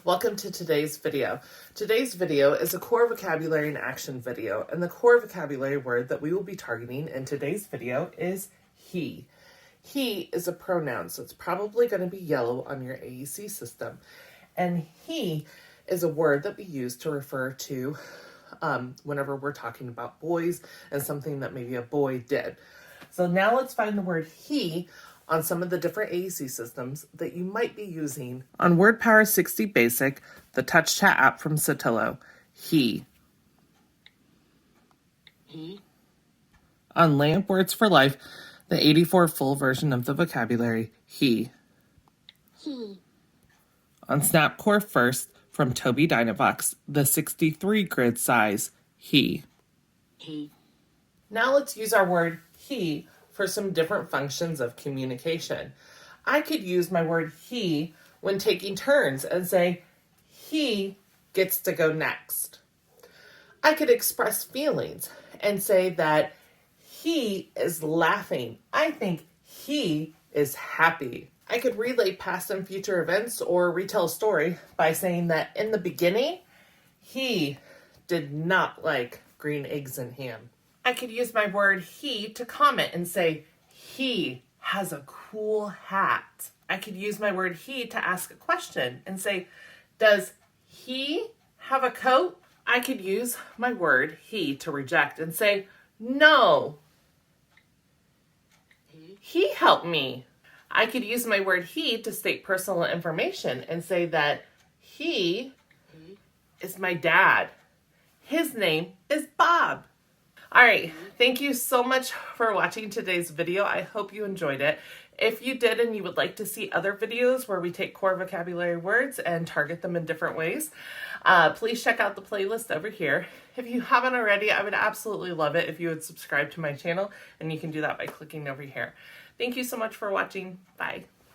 Welcome to today's video. Today's video is a core vocabulary and action video, and the core vocabulary word that we will be targeting in today's video is he. He is a pronoun, so it's probably going to be yellow on your AAC system. And he is a word that we use to refer to whenever we're talking about boys and something that maybe a boy did. So now let's find the word he on some of the different AAC systems that you might be using. On WordPower 60 Basic, the Touch Chat app from Sotillo, he. On LAMP Words for Life, the 84 full version of the vocabulary, he. On Snapcore First from Toby Dynavox, the 63 grid size, he. Now let's use our word he for some different functions of communication. I could use my word he when taking turns and say, he gets to go next. I could express feelings and say that he is laughing. I think he is happy. I could relay past and future events or retell a story by saying that in the beginning, he did not like green eggs and ham. I could use my word he to comment and say, he has a cool hat. I could use my word he to ask a question and say, does he have a coat? I could use my word he to reject and say, no, he helped me. I could use my word he to state personal information and say that he is my dad. His name is Bob. All right, thank you so much for watching today's video. I hope you enjoyed it. If you did and you would like to see other videos where we take core vocabulary words and target them in different ways, please check out the playlist over here. If you haven't already, I would absolutely love it if you would subscribe to my channel, and you can do that by clicking over here. Thank you so much for watching. Bye.